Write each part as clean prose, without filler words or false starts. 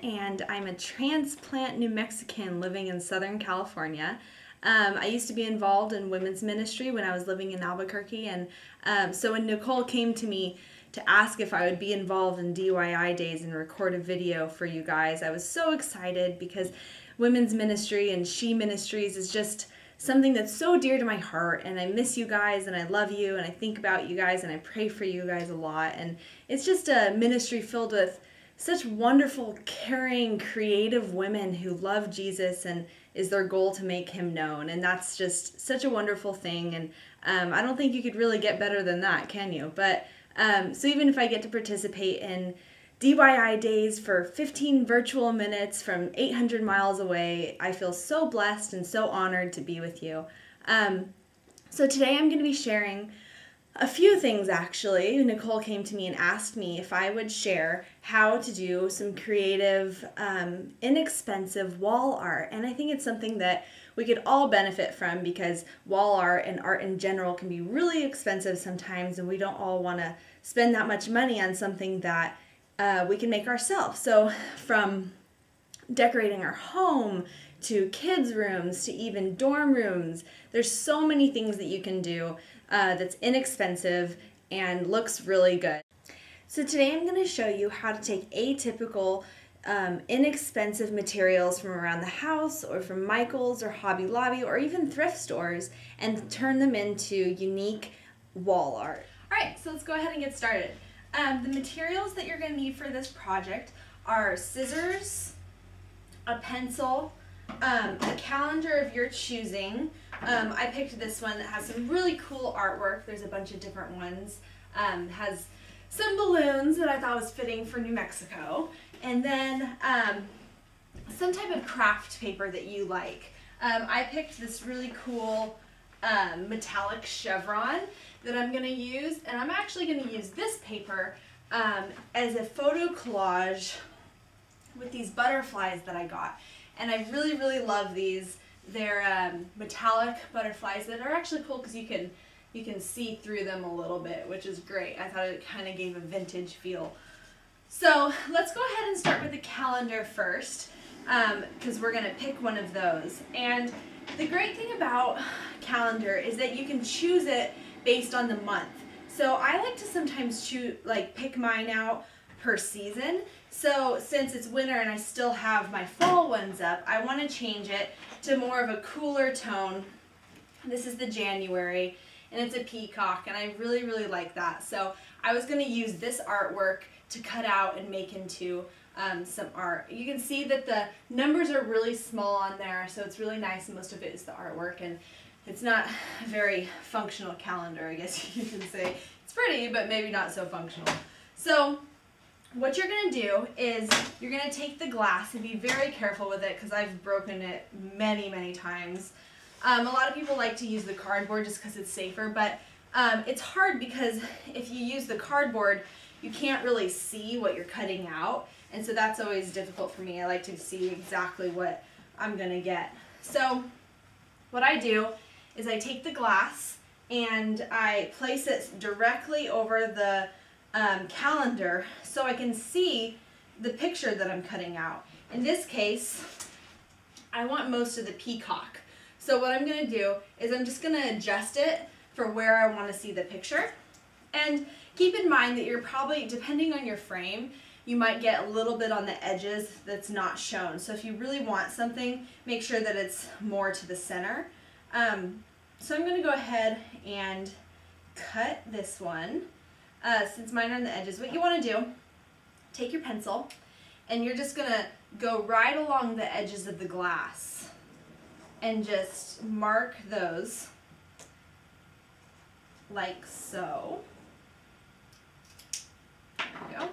and I'm a transplant New Mexican living in Southern California. I used to be involved in women's ministry when I was living in Albuquerque, and so when Nicole came to me to ask if I would be involved in DIY days and record a video for you guys, I was so excited because women's ministry and she ministries is just something that's so dear to my heart, and I miss you guys and I love you and I think about you guys and I pray for you guys a lot. And it's just a ministry filled with such wonderful, caring, creative women who love Jesus and is their goal to make him known. And that's just such a wonderful thing. And I don't think you could really get better than that, can you? But so even if I get to participate in DIY days for 15 virtual minutes from 800 miles away, I feel so blessed and so honored to be with you. So today I'm going to be sharing a few things actually. Nicole came to me and asked me if I would share how to do some creative, inexpensive wall art. And I think it's something that we could all benefit from because wall art and art in general can be really expensive sometimes, and we don't all want to spend that much money on something that we can make ourselves. So from decorating our home to kids' rooms to even dorm rooms, there's so many things that you can do that's inexpensive and looks really good. So today I'm going to show you how to take atypical, inexpensive materials from around the house or from Michael's or Hobby Lobby or even thrift stores and turn them into unique wall art. Alright, so let's go ahead and get started. The materials that you're going to need for this project are scissors, a pencil, a calendar of your choosing. I picked this one that has some really cool artwork. There's a bunch of different ones. Has some balloons that I thought was fitting for New Mexico. And then some type of craft paper that you like. I picked this really cool metallic chevron that I'm going to use, and I'm actually going to use this paper as a photo collage with these butterflies that I got. And I really, really love these. They're metallic butterflies that are actually cool because you can see through them a little bit, which is great. I thought it kind of gave a vintage feel. So let's go ahead and start with the calendar first because we're going to pick one of those. And the great thing about calendar is that you can choose it based on the month. So I like to sometimes pick mine out per season. So since it's winter and I still have my fall ones up, I want to change it to more of a cooler tone. This is the January and it's a peacock, and I really, really like that. So I was going to use this artwork to cut out and make into some art. You can see that the numbers are really small on there, so it's really nice, and most of it is the artwork, and it's not a very functional calendar, I guess you can say. It's pretty, but maybe not so functional. So what you're going to do is you're going to take the glass and be very careful with it because I've broken it many, many times. A lot of people like to use the cardboard just because it's safer, but it's hard because if you use the cardboard, you can't really see what you're cutting out, and so that's always difficult for me. I like to see exactly what I'm going to get. So what I do is I take the glass and I place it directly over the calendar so I can see the picture that I'm cutting out. In this case, I want most of the peacock. So what I'm going to do is I'm just going to adjust it for where I want to see the picture. And keep in mind that you're probably, depending on your frame, you might get a little bit on the edges that's not shown. So if you really want something, make sure that it's more to the center. So I'm going to go ahead and cut this one. Since mine are on the edges, what you want to do, take your pencil and you're just going to go right along the edges of the glass and just mark those like so. There we go.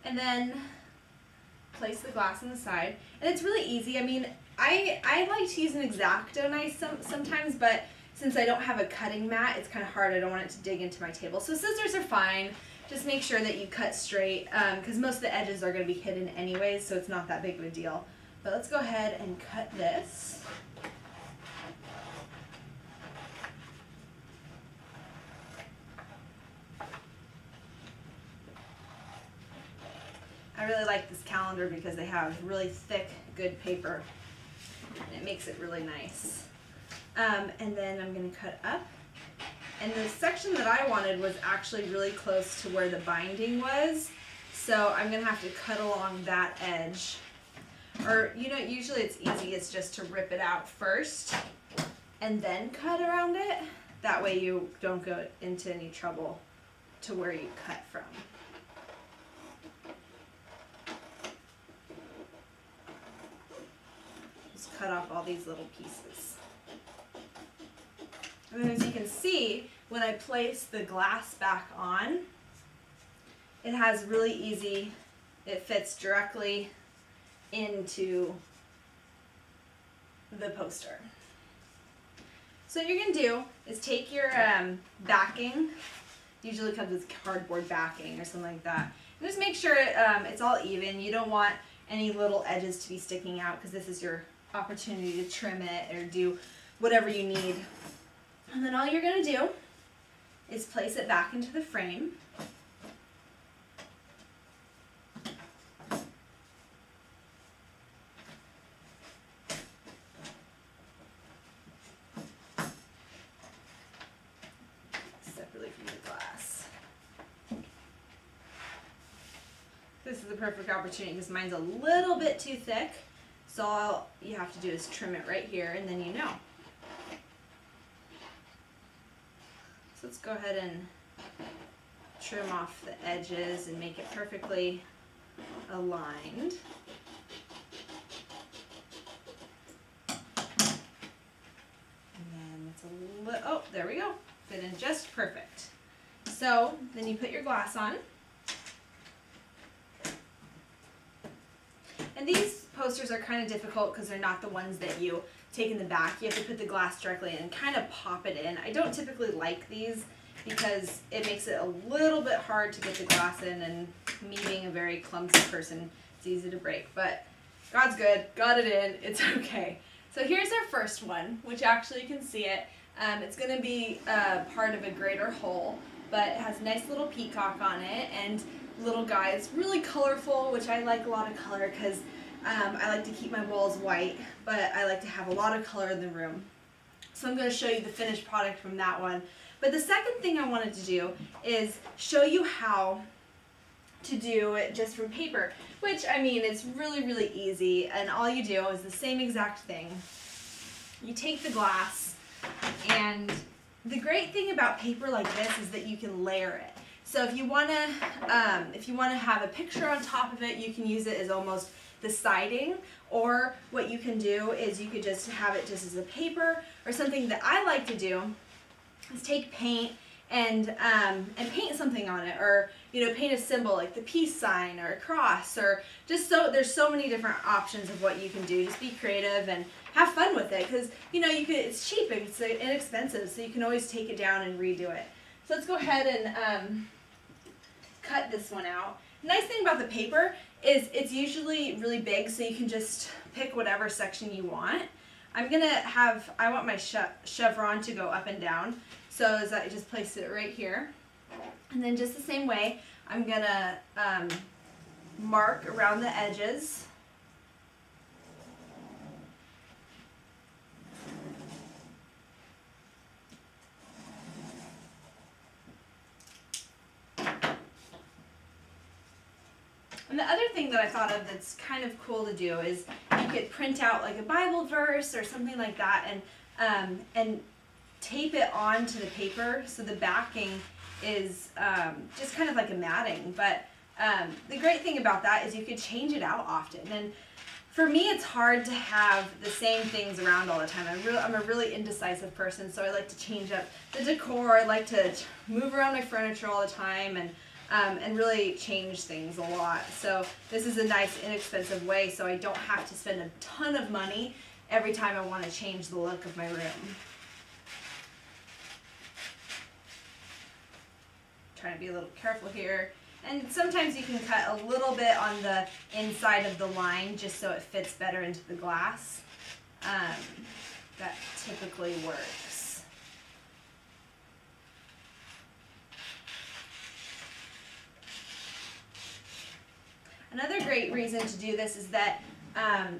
And then place the glass on the side. And it's really easy. I mean, I like to use an X-Acto knife sometimes, but since I don't have a cutting mat, it's kind of hard. I don't want it to dig into my table. So scissors are fine. Just make sure that you cut straight because most of the edges are going to be hidden anyways, so it's not that big of a deal. But let's go ahead and cut this. I really like this calendar because they have really thick, good paper. And it makes it really nice. And then I'm going to cut up. And the section that I wanted was actually really close to where the binding was. So I'm going to have to cut along that edge. Or, you know, usually it's easy. It's just to rip it out first and then cut around it. That way you don't go into any trouble to where you cut from. Just cut off all these little pieces. And then as you can see, when I place the glass back on, it has really easy, it fits directly into the poster. So what you're going to do is take your backing, usually comes with cardboard backing or something like that, and just make sure it's all even. You don't want any little edges to be sticking out because this is your opportunity to trim it or do whatever you need. And then all you're going to do is place it back into the frame. Separately from the glass. This is the perfect opportunity because mine's a little bit too thick. So all you have to do is trim it right here and then you know. So let's go ahead and trim off the edges and make it perfectly aligned. And then it's a little, oh, there we go. Fit in just perfect. So then you put your glass on. And these posters are kind of difficult because they're not the ones that you take in the back. You have to put the glass directly in and kind of pop it in. I don't typically like these because it makes it a little bit hard to get the glass in, and me being a very clumsy person, it's easy to break. But God's good, got it in, it's okay. So here's our first one, which actually you can see it. It's going to be part of a greater whole, but it has a nice little peacock on it and little guy. It's really colorful, which I like a lot of color because I like to keep my walls white, but I like to have a lot of color in the room. So I'm going to show you the finished product from that one. But the second thing I wanted to do is show you how to do it just from paper, which, I mean, it's really, really easy, and all you do is the same exact thing. You take the glass, and the great thing about paper like this is that you can layer it. So if you want to have a picture on top of it, you can use it as almost the siding, or what you can do is you could just have it just as a paper, or something that I like to do is take paint and paint something on it, or paint a symbol like the peace sign or a cross, or just so there's so many different options of what you can do. Just be creative and have fun with it, because it's cheap, it's inexpensive, so you can always take it down and redo it. So let's go ahead and cut this one out. The nice thing about the paper is it's usually really big, so you can just pick whatever section you want. I want my chevron to go up and down, so as I just place it right here. And then just the same way, I'm going to mark around the edges. And the other thing that I thought of that's kind of cool to do is you could print out like a Bible verse or something like that, and tape it onto the paper, so the backing is just kind of like a matting. But the great thing about that is you could change it out often. And for me, it's hard to have the same things around all the time. I'm a really indecisive person, so I like to change up the decor. I like to move around my furniture all the time, and really change things a lot. So this is a nice, inexpensive way, so I don't have to spend a ton of money every time I want to change the look of my room. Trying to be a little careful here. And sometimes you can cut a little bit on the inside of the line just so it fits better into the glass. That typically works. Another great reason to do this is that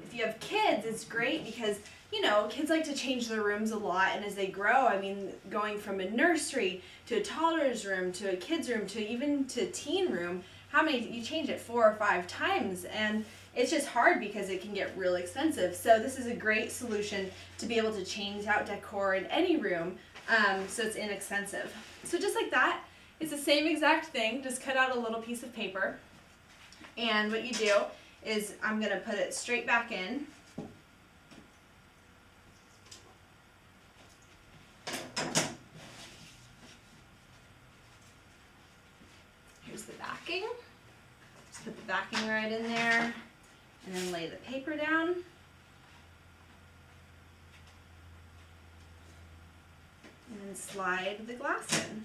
if you have kids, it's great because, you know, kids like to change their rooms a lot, and as they grow, I mean, going from a nursery to a toddler's room to a kid's room to even to teen room, how many, you change it 4 or 5 times, and it's just hard because it can get real expensive. So this is a great solution to be able to change out decor in any room, so it's inexpensive. So just like that, it's the same exact thing, just cut out a little piece of paper, and what you do is I'm going to put it straight back in. Here's the backing. Just put the backing right in there, and then lay the paper down. And then slide the glass in.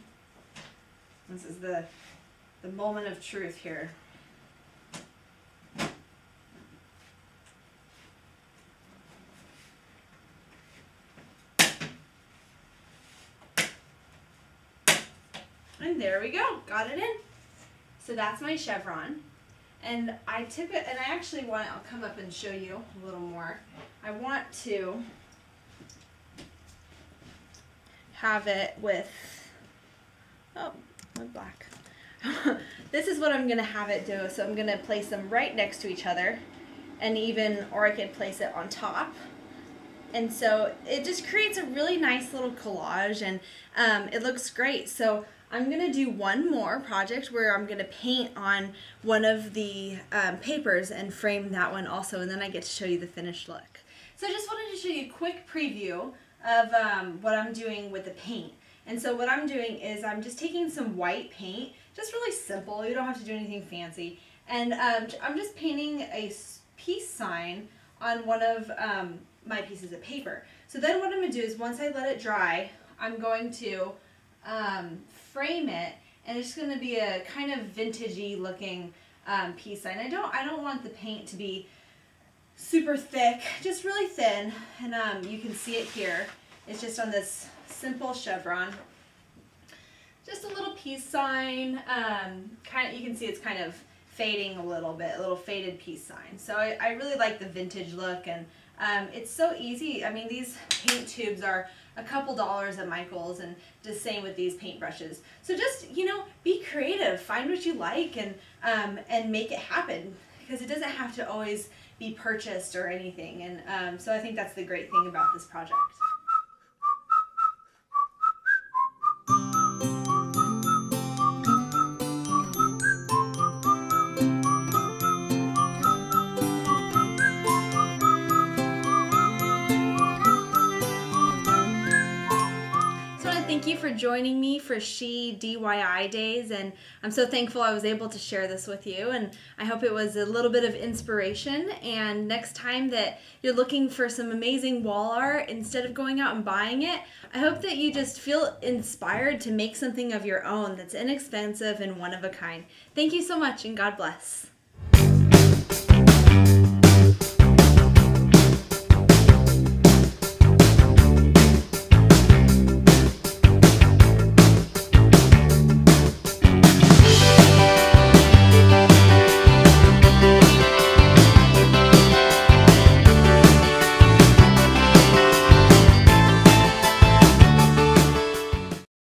This is the moment of truth here. And there we go, got it in. So that's my chevron. And I took it, and I actually want, I'll come up and show you a little more. I want to have it with, oh, my black. This is what I'm gonna have it do. So I'm gonna place them right next to each other, and even, or I could place it on top. And so it just creates a really nice little collage, and it looks great. So I'm going to do one more project where I'm going to paint on one of the papers and frame that one also, and then I get to show you the finished look. So I just wanted to show you a quick preview of what I'm doing with the paint. And so what I'm doing is I'm just taking some white paint, just really simple, you don't have to do anything fancy, and I'm just painting a peace sign on one of my pieces of paper. So then what I'm going to do is once I let it dry, I'm going to frame it, and it's going to be a kind of vintagey looking peace sign. I don't want the paint to be super thick, just really thin, and you can see it here. It's just on this simple chevron. Just a little peace sign. You can see it's kind of fading a little bit, a little faded peace sign. So I really like the vintage look, and it's so easy. I mean, these paint tubes are a couple dollars at Michael's, and the same with these paintbrushes. So just, you know, be creative, find what you like, and make it happen, because it doesn't have to always be purchased or anything. And so I think that's the great thing about this project. Thank you for joining me for She DIY Days, and I'm so thankful I was able to share this with you, and I hope it was a little bit of inspiration. And next time that you're looking for some amazing wall art, instead of going out and buying it, I hope that you just feel inspired to make something of your own that's inexpensive and one of a kind. Thank you so much, and God bless.